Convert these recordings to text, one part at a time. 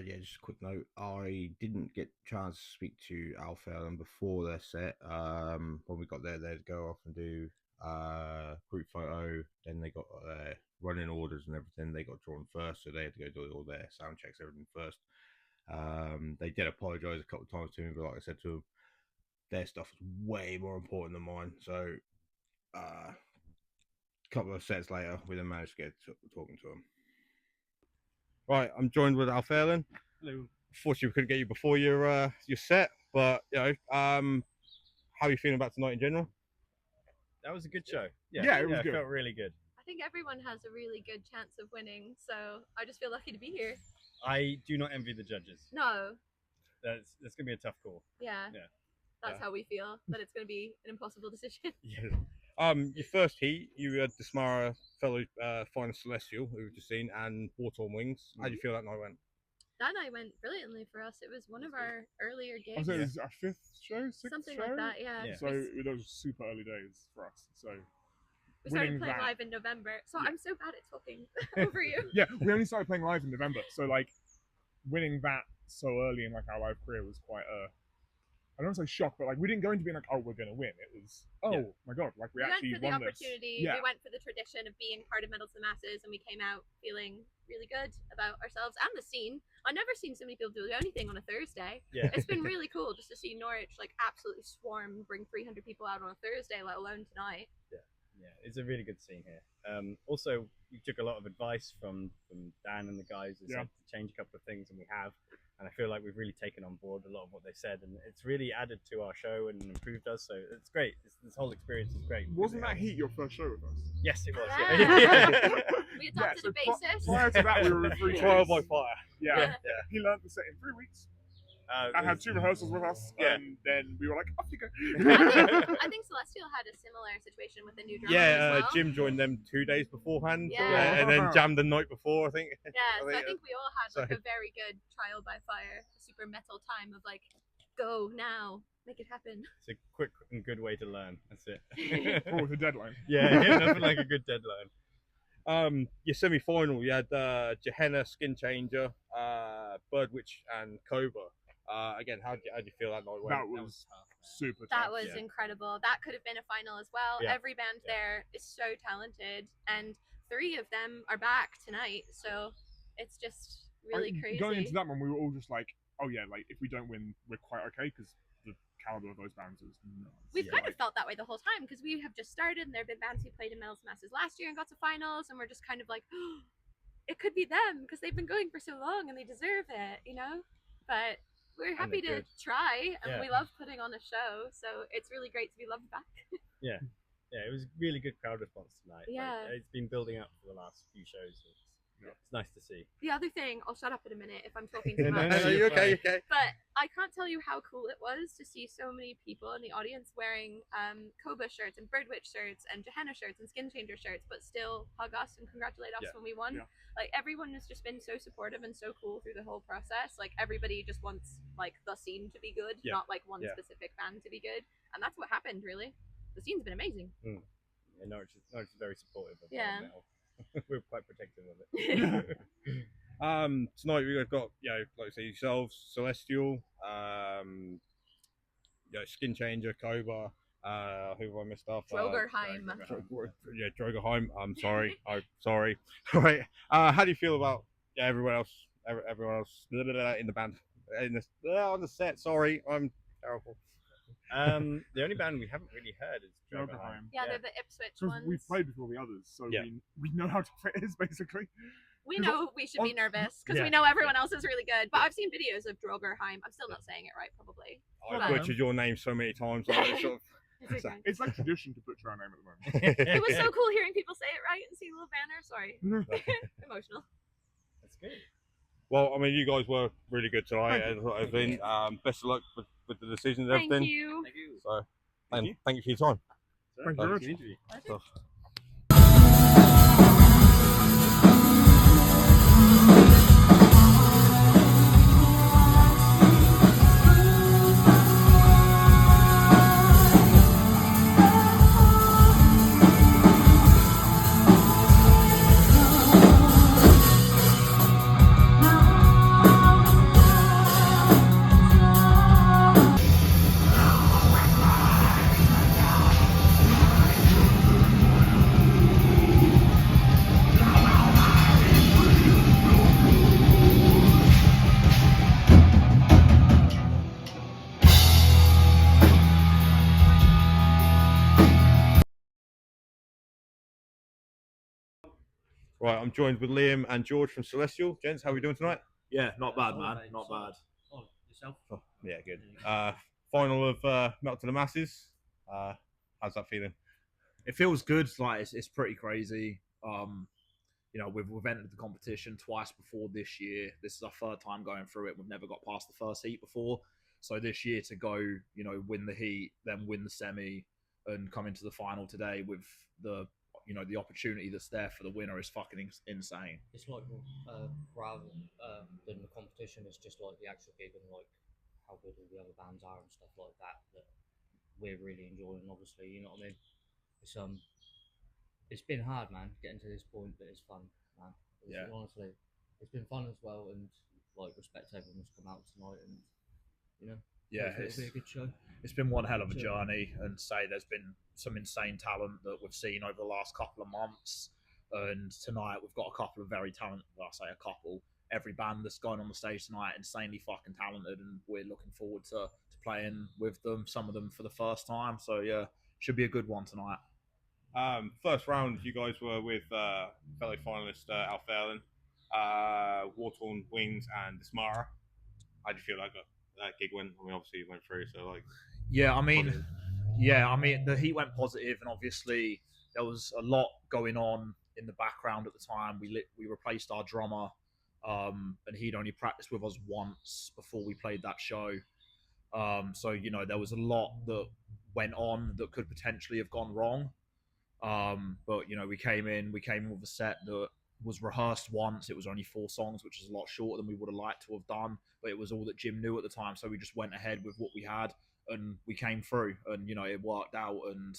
Yeah, just a quick note. I didn't get a chance to speak to Æl-Fierlen before their set. When we got there, they'd go off and do group photo. Then they got running orders and everything. They got drawn first, so they had to go do all their sound checks, everything first. They did apologise a couple of times to me, but like I said to them, their stuff is way more important than mine. So, a couple of sets later, we then managed to get talking to them. Right, I'm joined with Æl-Fierlen. Hello. Fortunately, we couldn't get you before your set, but you know, how are you feeling about tonight in general? That was a good show. Yeah, it was good. It felt really good. I think everyone has a really good chance of winning, so I just feel lucky to be here. I do not envy the judges. No. That's gonna be a tough call. Yeah. That's how we feel, that it's going to be an impossible decision. Yeah. Your first heat, you had Dismara fellow final Celestial, who we've just seen, and Water on Wings. How do you feel that night went? That night went brilliantly for us. It was one of our earlier I games. was it was our 5th show, 6th Something show? like that, yeah. So those were super early days for us. So we started winning playing that- live in November, so I'm so bad at talking over you. Yeah, we only started playing live in November, so like winning that so early in like our live career was quite I don't want to say shock, but like we didn't go into being like, oh, we're gonna win. It was, my god, like we actually went for the won opportunity. this. Yeah. We went for the tradition of being part of Medals to the Masses, and we came out feeling really good about ourselves and the scene. I've never seen so many people do anything on a Thursday. Yeah. It's been really cool just to see Norwich like absolutely swarm, bring 300 people out on a Thursday, let alone tonight. Yeah, it's a really good scene here. Also, we took a lot of advice from Dan and the guys who said to change a couple of things, and we have. And I feel like we've really taken on board a lot of what they said, and it's really added to our show and improved us. So it's great. This whole experience is great. Wasn't that Heat your first show with us? Yes, it was. Yeah. We adopted so a basis. Prior to that, we were in 3 Trial days. by fire. Yeah. He learned the set in 3 weeks. And had 2 rehearsals with us, and then we were like, off you go. I think Celestial had a similar situation with the new drama as well. Jim joined them 2 days beforehand, Yeah. and then jammed the night before, I think. Yeah, so I think we all had like a very good trial by fire, super metal time of like, go now, make it happen. It's a quick and good way to learn. That's it. Or with a deadline. Yeah, nothing like a good deadline. Your semi-final, you had Gehenna, Skinchanger, Birdwitch, and Cobra. Again, how did you feel that night went? That was super tough. That was incredible. That could have been a final as well. Yeah. Every band there is so talented, and 3 of them are back tonight, so it's just really crazy. Going into that one, we were all just like, oh yeah, like if we don't win, we're quite okay, because the caliber of those bands is nuts. We've kind of felt that way the whole time, because we have just started, and there have been bands who played in Medals Masses last year and got to finals, and we're just kind of like, oh, it could be them, because they've been going for so long and they deserve it, you know? But we're happy to try, and we love putting on a show, so it's really great to be loved back. Yeah, it was really good crowd response tonight. Yeah. Like, it's been building up for the last few shows. It's nice to see. The other thing, I'll shut up in a minute if I'm talking too No, much. you're okay, okay. But I can't tell you how cool it was to see so many people in the audience wearing Koba shirts and Birdwitch shirts and Gehenna shirts and Skinchanger shirts, but still hug us and congratulate us when we won. Yeah. Like, everyone has just been so supportive and so cool through the whole process. Like, everybody just wants like the scene to be good, not like one specific band to be good. And that's what happened, really. The scene's been amazing. Yeah, Norwich is very supportive of metal. We're quite protective of it. Tonight we've got, like I say, yourselves, Celestial, Skinchanger, Cobra, who have I missed off? DRAUGERHEIM. DRAUGERHEIM. I'm sorry. I'm sorry. All right. How do you feel about everyone else in the band, on the set? Sorry, I'm terrible. The only band we haven't really heard is DRAUGERHEIM. Yeah, they're the Ipswich So ones. we've played before the others, so we know how tough it is, basically. We know we should be nervous, because we know everyone else is really good. But I've seen videos of DRAUGERHEIM. I'm still not saying it right, probably. I've butchered your name so many times. It's like tradition to butcher our name at the moment. It was so cool hearing people say it right and see a little banner. Sorry. Emotional. That's good. Well, I mean, you guys were really good tonight. Best of luck with the decisions and everything. Thank you. Thank you. So, and thank you for your time. Thank you very much. Right, I'm joined with Liam and George from Celestial. Gents, how are we doing tonight? Yeah, not bad, man. Not bad. Oh, yourself? Oh, yeah, good. Final of Melt to the Masses. How's that feeling? It feels good. Like it's pretty crazy. You know, we've entered the competition twice before this year. This is our third time going through it. We've never got past the first heat before. So this year to go, you know, win the heat, then win the semi, and come into the final today with the, you know, the opportunity that's there for the winner is fucking insane. It's like rather than the competition, it's just like the actual gig and like how good all the other bands are and stuff like that that we're really enjoying. Obviously, you know what I mean. It's been hard, man, getting to this point, but it's fun, man. Honestly, it's been fun as well, and like respect to everyone who's come out tonight, and you know, yeah, it'll be a good show. It's been one hell of a journey, and say there's been some insane talent that we've seen over the last couple of months, and tonight we've got a couple of very talented. Well, I say a couple. Every band that's going on the stage tonight, insanely fucking talented, and we're looking forward to playing with them. Some of them for the first time, so yeah, should be a good one tonight. First round, you guys were with fellow finalist Æl-Fierlen, War-Torn Wings, and Dismara. How do you feel like that gig went? I mean, obviously you went through, so like. Yeah, I mean, the heat went positive, and obviously there was a lot going on in the background at the time. We replaced our drummer, and he'd only practiced with us once before we played that show. So you know there was a lot that went on that could potentially have gone wrong. But you know, we came in with a set that was rehearsed once. It was only 4 songs, which is a lot shorter than we would have liked to have done, but it was all that Jim knew at the time, so we just went ahead with what we had and we came through, and you know, it worked out, and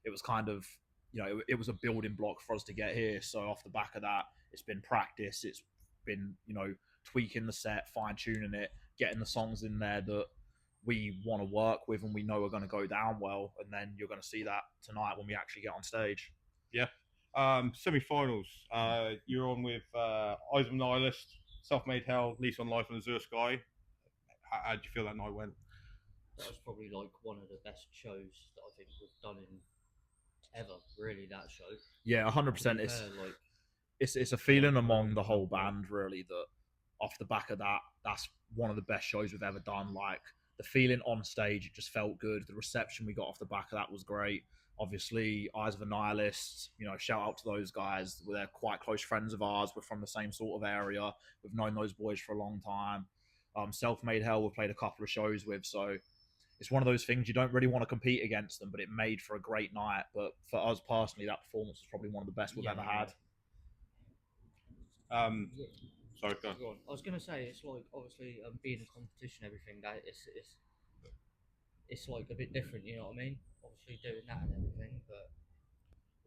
it was kind of, you know, it was a building block for us to get here. So off the back of that, it's been practice, it's been, you know, tweaking the set, fine-tuning it, getting the songs in there that we want to work with and we know are going to go down well, and then you're going to see that tonight when we actually get on stage. Yeah. Semi-finals. You're on with Eyes of a Nihilist, Self-Made Hell, Lease on Life, and Azure Sky. How did you feel that night went? That was probably like one of the best shows that I think we've done in ever. Really, that show. Yeah, 100%. It's a feeling among the whole band really that off the back of that, that's one of the best shows we've ever done. Like the feeling on stage, it just felt good. The reception we got off the back of that was great. Obviously, Eyes of a Nihilist, you know, shout out to those guys. They're quite close friends of ours. We're from the same sort of area. We've known those boys for a long time. Self-Made Hell, we've played a couple of shows with, so it's one of those things you don't really want to compete against them, but it made for a great night. But for us personally, that performance was probably one of the best we've ever had. Sorry, go on. I was going to say, it's like obviously being in competition, everything that it's like a bit different, you know what I mean? Obviously doing that and everything, but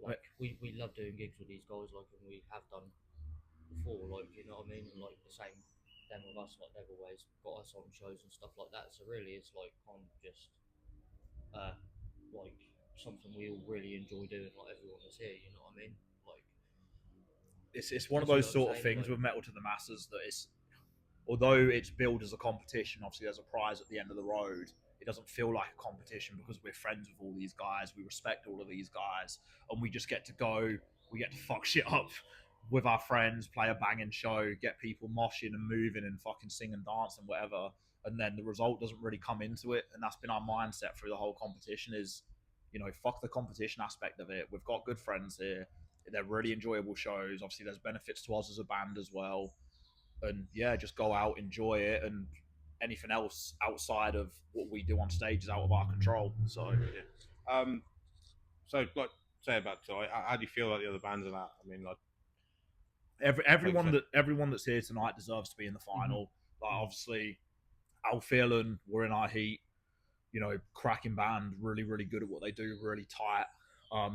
like we love doing gigs with these guys, like, and we have done before, like, you know what I mean? And like the same them with us, like they've always got us on shows and stuff like that. So really, it's like kind of just like something we all really enjoy doing, like everyone is here, you know what I mean? Like it's one of those sort of things with Metal to the Masses that it's, although it's billed as a competition, obviously there's a prize at the end of the road. It doesn't feel like a competition because we're friends with all these guys. We respect all of these guys, and we just get to go. We get to fuck shit up with our friends, play a banging show, get people moshing and moving and fucking sing and dance and whatever. And then the result doesn't really come into it. And that's been our mindset through the whole competition is, you know, fuck the competition aspect of it. We've got good friends here. They're really enjoyable shows. Obviously, there's benefits to us as a band as well. And yeah, just go out, enjoy it, and anything else outside of what we do on stage is out of our control. So, yeah. So like say about tonight, how do you feel about the other bands and that? I mean, like everyone that's here tonight deserves to be in the final. Like obviously, Æl-Fierlen were in our heat. You know, cracking band, really, really good at what they do, really tight.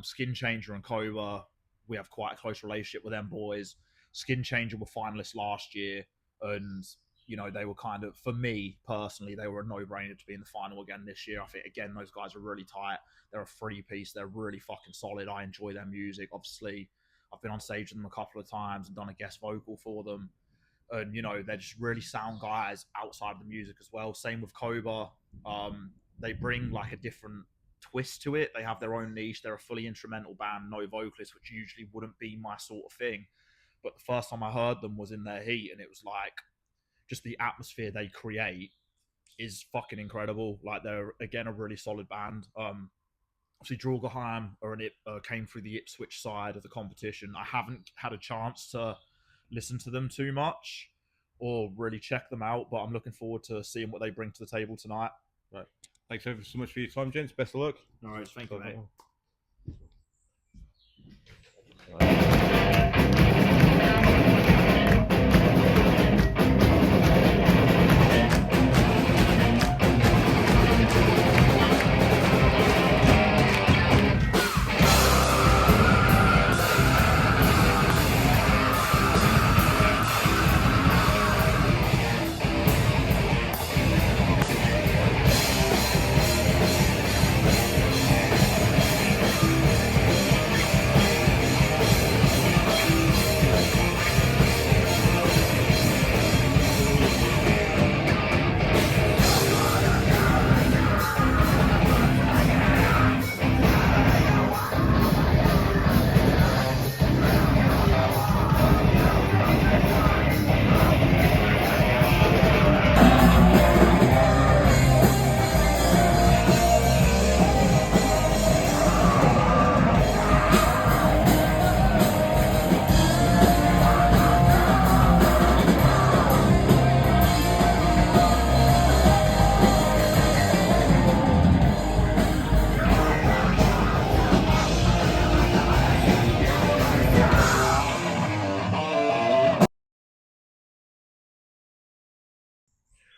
SKINCHANGER and Cobra, we have quite a close relationship with them boys. SKINCHANGER were finalists last year, and you know, they were kind of, for me personally, they were a no-brainer to be in the final again this year. I think, again, those guys are really tight. They're a three-piece. They're really fucking solid. I enjoy their music. Obviously, I've been on stage with them a couple of times and done a guest vocal for them. And, you know, they're just really sound guys outside of the music as well. Same with Cobra. They bring, like, a different twist to it. They have their own niche. They're a fully instrumental band, no vocalists, which usually wouldn't be my sort of thing. but the first time I heard them was in their heat, and it was like just the atmosphere they create is fucking incredible. Like they're again a really solid band. Obviously DRAUGERHEIM came through the Ipswich side of the competition. I haven't had a chance to listen to them too much or really check them out, but I'm looking forward to seeing what they bring to the table tonight. Right. Thanks ever so much for your time, gents. Best of luck. All right, thank you, mate.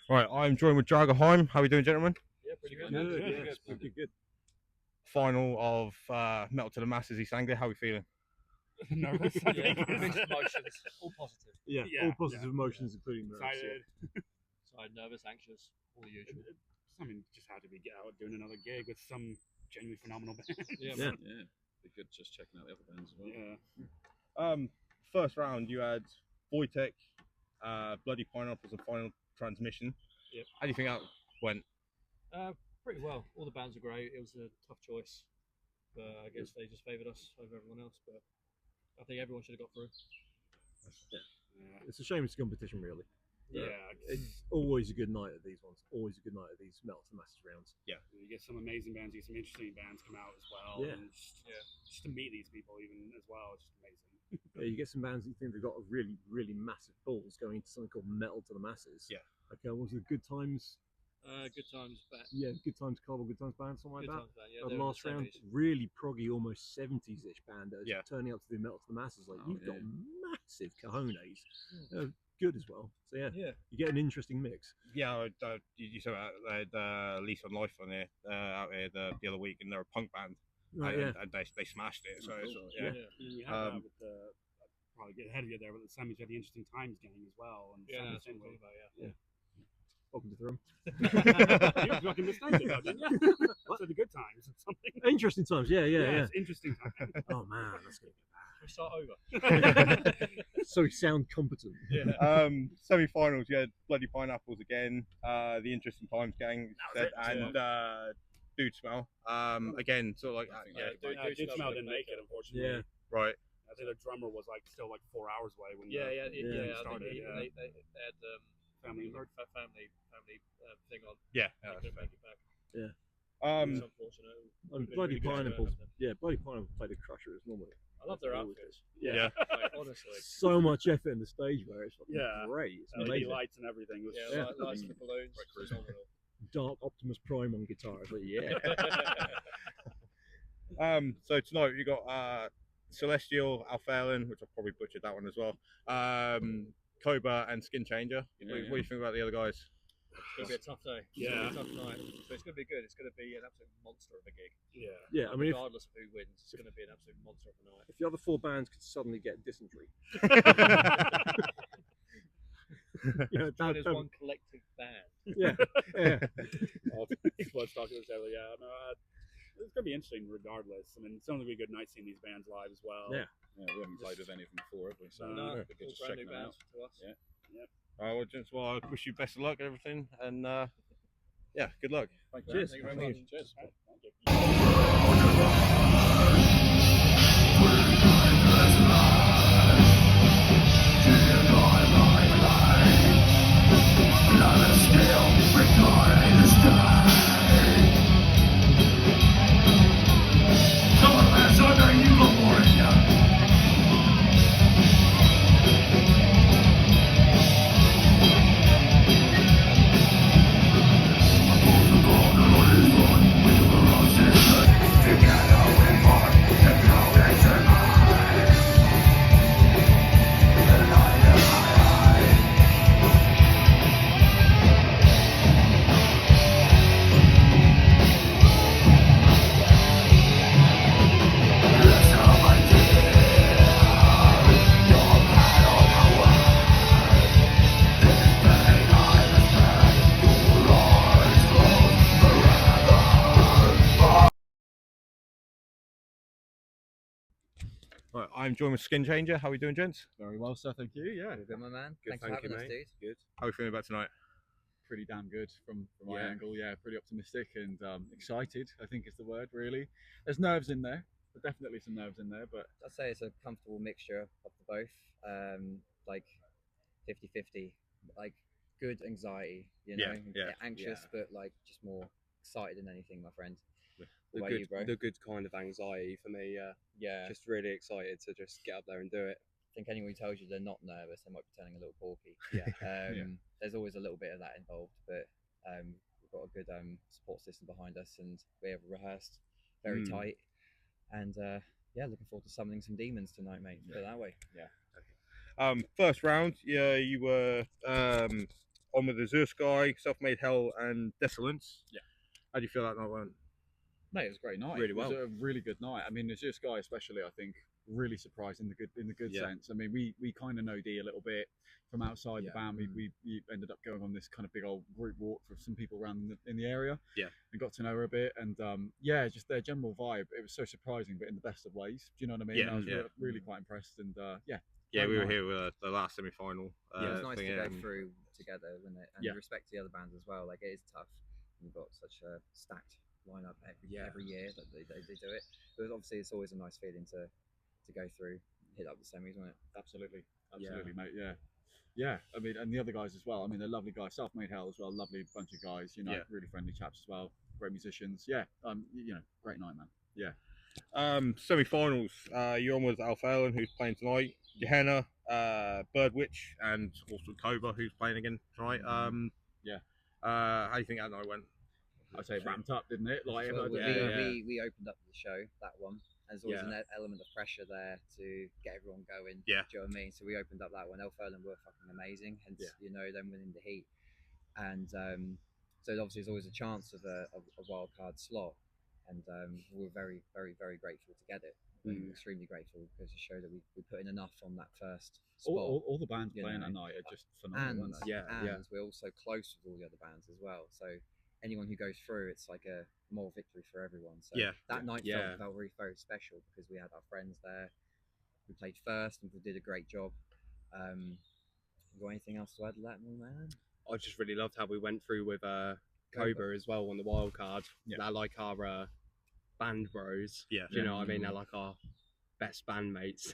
Right, I'm joined with DRAUGERHEIM. How are we doing, gentlemen? Yeah, pretty good. Good. Final of Metal to the Masses East Anglia. How are we feeling? Nervous. I think. Mixed emotions, all positive. Yeah, all positive emotions, including nerves. Excited. Excited, nervous, anxious, all the usual. I mean, just happy to get out doing another gig with some genuinely phenomenal band. Yeah. Be good just checking out the other bands as well. Yeah. First round, you had Wojtek, Bloody Pineapple as a final transmission. Yep. How do you think that went? Pretty well. All the bands are great. It was a tough choice, but I guess they just favoured us over everyone else. But I think everyone should have got through. Yeah. It's a shame it's a competition, really. Yeah. It's always a good night at these ones. Always a good night at these Metal to Masses rounds. You get some amazing bands, you get some interesting bands come out as well. Yeah. And just to meet these people even as well, it's just amazing. Yeah, you get some bands that you think they've got a really, really massive balls going into something called Metal to the Masses. Yeah. Like, was it Good Times? Good times back. Yeah, Good Times Cobble, Good Times Band, something like Good that. times back. Yeah, The they were last the round, 70s. really proggy, almost 70s-ish band that is Yeah. turning up to do Metal to the Masses. Like, Oh, you've got yeah. massive cojones. Good as well. So, Yeah. you get an interesting mix. Yeah, you saw they had Lease on Life on there out here the other week, and they're a punk band, Right, and, yeah. and they smashed it. So, Cool. so Yeah. And you have that with the, I'd probably get ahead of you there, but the Semis, you had the Interesting Times gang as well. And Yeah, Semis that's what I'm anyway. talking about. Yeah. Welcome to the room. You fucking mistaken though, didn't you? So the good times or something. Interesting times, yeah. It's interesting times. Oh, man, that's going to We start over. so you sound competent. Semi-finals, you had Bloody Pineapples again, the Interesting Times gang, and Dude Smell. Again, sort of like Dude Smell didn't make it, unfortunately. Yeah. right. I think the drummer was like still like 4 hours away when Yeah. the I think started. they had Family family thing on. Yeah. They couldn't make it back. It's unfortunate. And Been Bloody really good Pineapple, to have them. yeah, Bloody Pineapple played a crusher as normally. I love their Always outfits. Yeah. Like, honestly. So much effort in the stage where it's fucking Yeah. great. It's LED amazing. lights and everything was Yeah, lights and the balloons. Phenomenal. Dark Optimus Prime on guitar. It's like, yeah. So tonight you got Celestial, Æl-Fierlen, which I probably butchered that one as well. Cobra and Skinchanger. What do you think about the other guys? It's going to be a tough day. It's Yeah. gonna be a tough night. But it's going to be good. It's going to be an absolute monster of a gig. Yeah. Yeah, I mean, Regardless of who wins, it's going to be an absolute monster of a night. if the other four bands could suddenly get dysentery. Join as one collective band. Yeah. Was talking to this earlier. Yeah, no, it's gonna be interesting regardless. I mean, it's only gonna be a good night seeing these bands live as well. Yeah. Yeah, we haven't played with any of them before, have we? So No, it'd be good all just brand new checking them out. bands to us. Yeah. Well, gents, well, I wish you best of luck and everything, and yeah, good luck. Thank you. Cheers. Thank you very much. Cheers. Thank you. Right, I'm joined with SKINCHANGER. How are we doing, gents? Very well, sir. Thank you. Yeah, Good, my man. Good, Thanks for thank you, having us, mate. dude. Good. How are we feeling about tonight? Pretty damn good from my Yeah. angle. Yeah, pretty optimistic and excited, I think is the word, really. There's nerves in there. There's definitely some nerves in there, but I'd say it's a comfortable mixture of the both. Like 50-50. Like good anxiety, you know? Anxious, but like just more excited than anything, my friend. What about you, bro? The good kind of anxiety for me, Yeah. just really excited to just get up there and do it. I think anyone who tells you they're not nervous, they might be turning a little porky. Yeah. There's always a little bit of that involved, but we've got a good support system behind us, and we have rehearsed very tight. And yeah, looking forward to summoning some demons tonight, mate. Put it that way. yeah. First round, you were on with the Zeus guy, Self-Made Hell, and Desolence. Yeah. How do you feel that night went? Mate, it was a great night. Really It was well. a really good night. I mean, the Zeus guy especially, I think, really surprised in the good Yeah. sense. I mean, we kind of know D a little bit from outside the band. We ended up going on this kind of big old group walk for some people around in the area. Yeah. And got to know her a bit, and yeah, just their general vibe. It was so surprising, but in the best of ways. Do you know what I mean? Yeah, I was yeah. really quite impressed, and yeah. Yeah, we were night. here with the last semi-final. It was nice thing, to go and- through together, wasn't it? And Yeah. respect to the other bands as well. Like, it is tough. We've got such a stacked lineup every year that they do it. But obviously, it's always a nice feeling to go through, hit up the semis, wasn't it? Absolutely, mate. Yeah, yeah. I mean, and the other guys as well. I mean, they're lovely guys. Self-Made Hell as well. Lovely bunch of guys. You know, Yeah. really friendly chaps as well. Great musicians. Yeah. You know, great night, man. Yeah. Semi-finals. You're on with Æl-Fierlen, who's playing tonight. Gehenna, Birdwitch, and also Cobra, who's playing again tonight. Yeah. How do you think that night went? I'd say it ramped up, didn't it? Like, Well, yeah. we opened up the show, that one. There's always Yeah. an element of pressure there to get everyone going. Yeah. Do you know what I mean? So we opened up that one. Æl-Fierlen were fucking amazing, hence you know them winning the heat. And so obviously there's always a chance of a wild card slot, and we were very, very, very grateful to get it. Extremely grateful, because it showed that we put in enough on that first spot. All the bands you playing know. that night are just phenomenal. And weren't they? and we're also close with all the other bands as well. So anyone who goes through, it's like a moral victory for everyone. So Yeah. that night Yeah. felt very, very special, because we had our friends there. We played first and we did a great job. You got anything else to add to that, man? I just really loved how we went through with Cobra as well on the wild card. Yeah. They're like our band bros. Yeah. Do you know what I mean? They're like our best bandmates.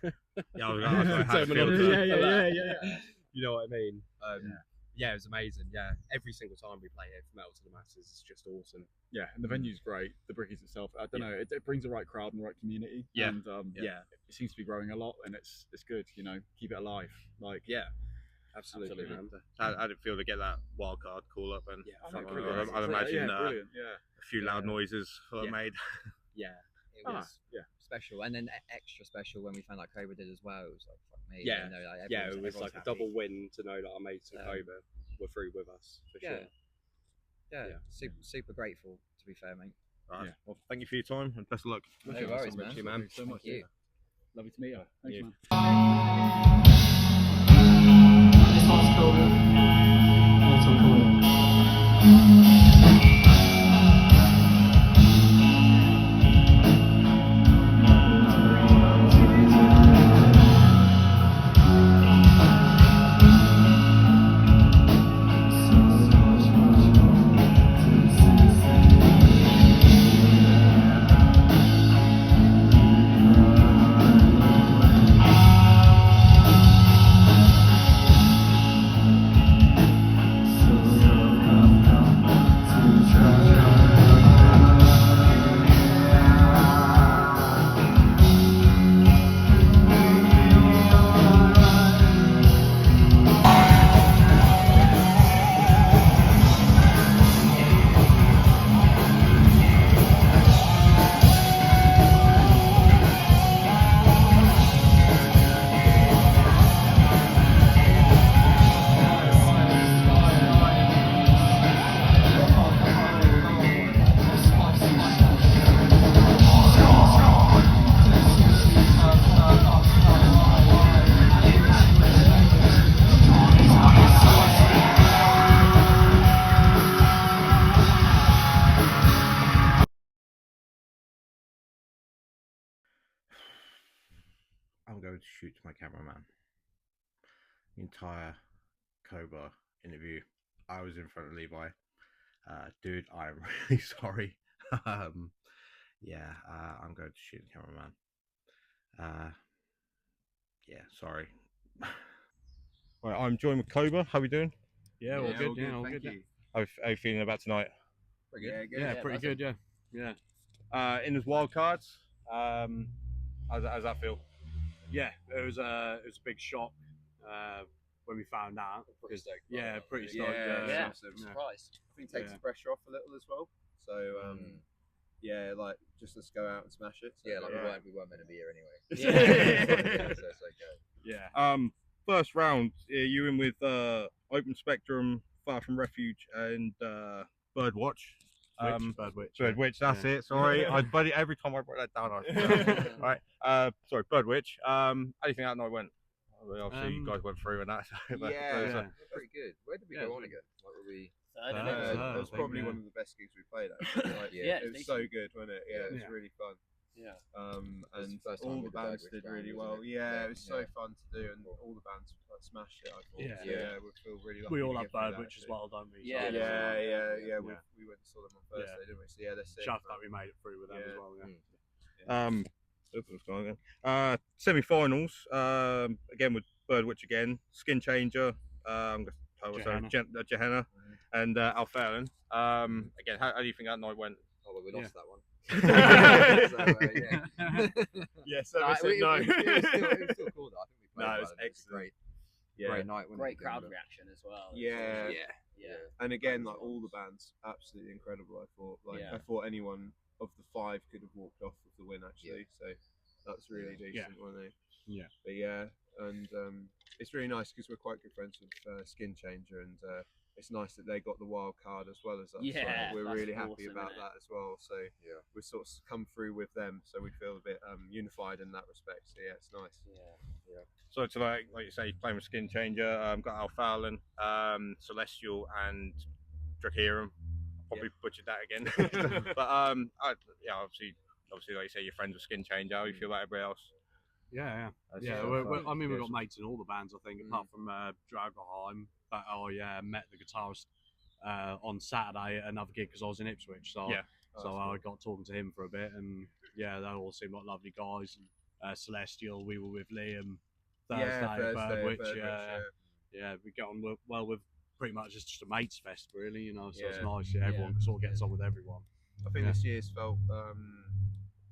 Yeah, I was gonna have to feel Terminology that. for that. You know what I mean? Yeah, it was amazing. Yeah, every single time we play here from Metal to the Masses, it's just awesome. Yeah, and the venue's great. The Brickies itself, I don't know, it brings the right crowd and the right community. Yeah. And Yeah, it seems to be growing a lot, and it's good. You know, keep it alive. Like yeah, absolutely, man. How did it feel to get that wild card call up? And Yeah, I'd imagine brilliant. Yeah. a few loud noises were Yeah. made. Yeah, It was yeah. special, and then extra special when we found out Cobra did as well. It was like, fuck me. Yeah. You know, like, yeah. It everyone's was like a happy. double win to know that our mates at Um, Cobra were through with us for Yeah. sure. Yeah, Yeah. super grateful, to be fair, mate. Right. Yeah. Well, thank you for your time and best of luck. No Wicked. worries, Thank man. you, man. So much. Thank you. Lovely to meet you. Thanks, you. man. I'm going to shoot my cameraman. The entire Cobra interview, I was in front of Levi. Dude, I'm really sorry. Yeah, I'm going to shoot the cameraman. Yeah, sorry. Right, I'm joined with Cobra. How we doing? Yeah, all good. Yeah, all good. You. How you feeling about tonight? Pretty good. Yeah, pretty good. Yeah. In his wild cards, how's that feel? Yeah, it was a big shock when we found out. Pretty stoked. Yeah, pretty stoked. Yeah, I'm surprised. I think it takes the pressure off a little as well. So yeah, like just let's go out and smash it. So, Yeah, like we weren't meant to be here anyway. Yeah. So it's okay. Yeah. First round, you in with Open Spectrum, Far From Refuge, and Birdwatch. Birdwitch, that's it. Sorry, buddy. Every time I wrote that down, right. Sorry, Birdwitch. How do you think that night went? Obviously, you guys went through and that. Pretty good. Where did we go on again? Like, were we? That was probably one of the best gigs we played. Actually, like, it was so good, wasn't it? Yeah, it was really fun. Yeah. And all the bands did really well. Yeah, it was so fun to do, and all the bands smashed it. I thought. Yeah, we feel really lucky. We all have Birdwitch as well, don't we? Yeah. We went and saw them on Thursday, didn't we? So yeah, they're sick. Chuffed that we made it through with them as well. Semi-finals. Again with Birdwitch again. Skin Changer. Gehenna and Æl-Fierlen. Again, how do you think that night went? Oh, well, we lost that one. Yes, no. It was still cool though. I think we played it was excellent. Great night. Great crowd reaction as well. Yeah. And again, like all the bands, absolutely incredible. I thought, I thought anyone of the 5 could have walked off with the win actually. So that's really decent, wasn't it? Yeah. But yeah, and it's really nice because we're quite good friends with Skin Changer, and it's nice that they got the wild card as well as us. Yeah, we're really happy awesome, about that as well. So we've sort of come through with them, so we feel a bit unified in that respect. So yeah, it's nice. Yeah. So to like you say, playing with Skin Changer, got Æl-Fierlen, Celestial, and DRAUGERHEIM. Probably butchered that again, but obviously, like you say, you're friends with Skin Changer. How do you feel about everybody else? Yeah. We've got mates in all the bands, I think, apart from DRAUGERHEIM. But met the guitarist on Saturday at another gig because I was in Ipswich. So I got talking to him for a bit, and they all seemed like lovely guys. And Celestial, we were with Liam Thursday, Birdwitch. We get on well with pretty much just a mates fest, really. So it's nice. Everyone sort of gets on with everyone. I think this year's felt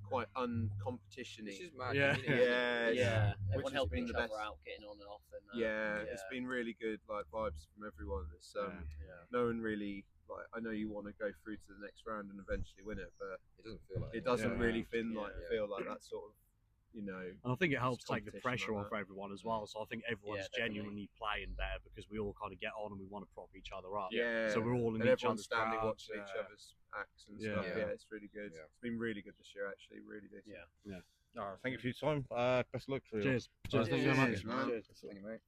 quite uncompetition-y. This is mad. Yeah. Everyone helping each other out, getting on and off. And, it's been really good, like vibes from everyone. It's no one really like. I know you want to go through to the next round and eventually win it, but it doesn't feel like it doesn't really feel like that sort of. And I think it helps take the pressure off everyone as well. So I think everyone's genuinely playing better because we all kind of get on and we want to prop each other up. Yeah. So we're all in and each everyone's other's standing crowds, watching each other's acts and stuff. Yeah, it's really good. Yeah. It's been really good this year, actually. Really decent. Yeah. All right, thank you for your time. Best of luck for you. Cheers. Thank you very much. Cheers. Thank you, mate.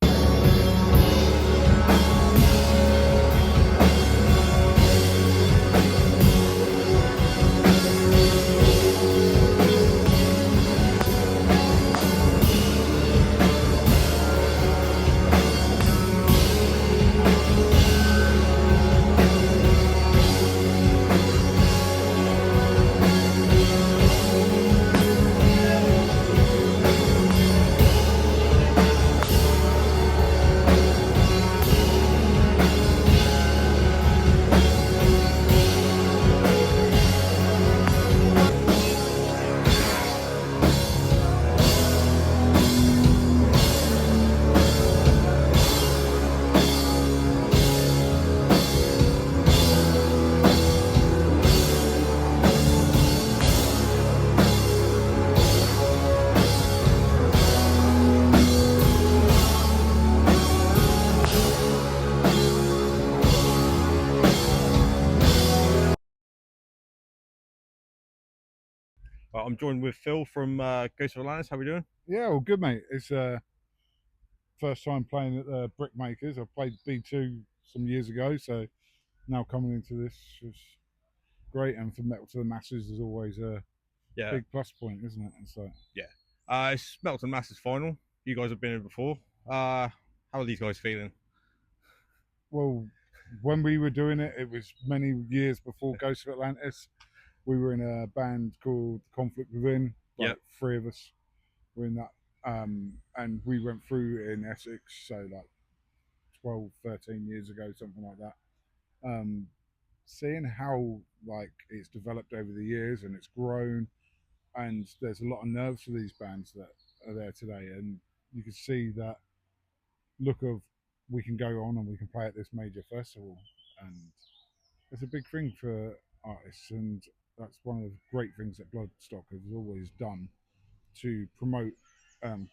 I'm joined with Phil from Ghost of Atlantis. How are we doing? Yeah, well, good, mate. It's first time playing at the Brickmakers. I played B2 some years ago, so now coming into this is great. And for Metal to the Masses is always a big plus point, isn't it? And so It's Melton Masters final. You guys have been in before. How are these guys feeling? Well, when we were doing it, it was many years before Ghost of Atlantis. We were in a band called Conflict Within. Like, Yep. 3 of us were in that. And we went through in Essex, so like 12, 13 years ago, something like that. Seeing how like it's developed over the years and it's grown, and there's a lot of nerves for these bands that are there today, and you can see that look of we can go on and we can play at this major festival, and it's a big thing for artists, and that's one of the great things that Bloodstock has always done to promote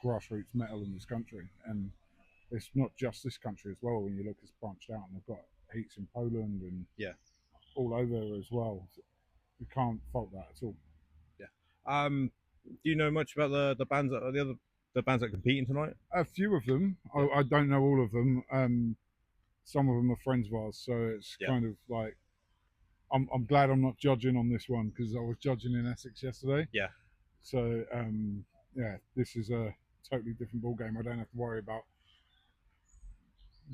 grassroots metal in this country. And it's not just this country as well. When you look, it's branched out, and they've got heats in Poland and all over as well. You can't fault that at all. Do you know much about the bands that are the bands that are competing tonight? A few of them. I don't know all of them. Some of them are friends of ours, so it's kind of like I'm glad I'm not judging on this one, because I was judging in Essex yesterday. Yeah. So this is a totally different ball game. I don't have to worry about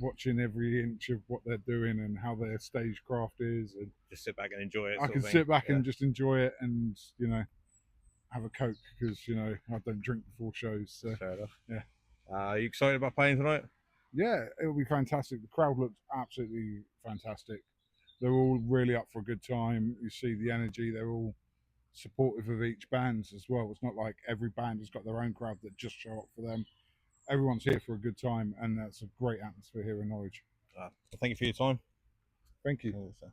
watching every inch of what they're doing and how their stagecraft is, and just sit back and enjoy it. I can sit back and just enjoy it, and have a Coke, because I don't drink before shows. So. Fair enough. Yeah. Are you excited about playing tonight? Yeah, it'll be fantastic. The crowd looks absolutely fantastic. They're all really up for a good time. You see the energy. They're all supportive of each band as well. It's not like every band has got their own crowd that just show up for them. Everyone's here for a good time, and that's a great atmosphere here in Norwich. Well, thank you for your time. Thank you. Down for the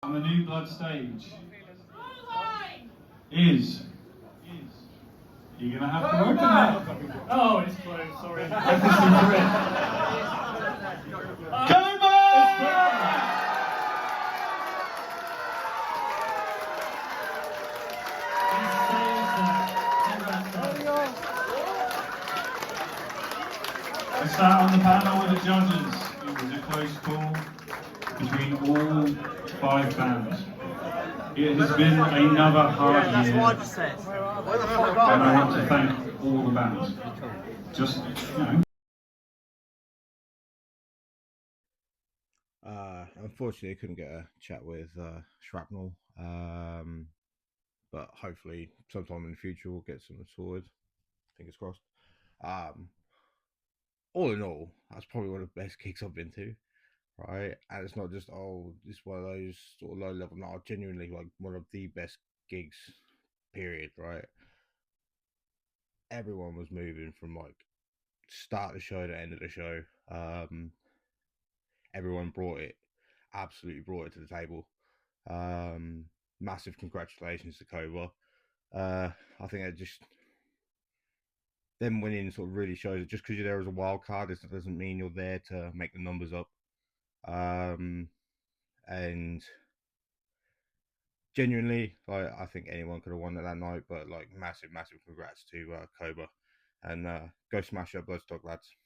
On the New Blood stage is. You're going to have to work on that. Oh, it's closed, sorry. I sat on the panel with the judges. It was a close call between all 5 bands. It has been another hard year. That's what I just said. And I want to thank all the bands. Just, you know. Unfortunately, I couldn't get a chat with Shrapnel, but hopefully sometime in the future we'll get something sorted. Fingers crossed. All in all, that's probably one of the best gigs I've been to, right? And it's not just, oh, it's one of those sort of low level, no, genuinely like one of the best gigs, period, right? Everyone was moving from like start of the show to end of the show. Everyone absolutely brought it to the table. Massive congratulations to Cobra. I think it just, them winning sort of really shows that just because you're there as a wild card doesn't mean you're there to make the numbers up. And genuinely, like, I think anyone could have won it that night, but like massive congrats to Cobra, and go smash your Bloodstock, lads.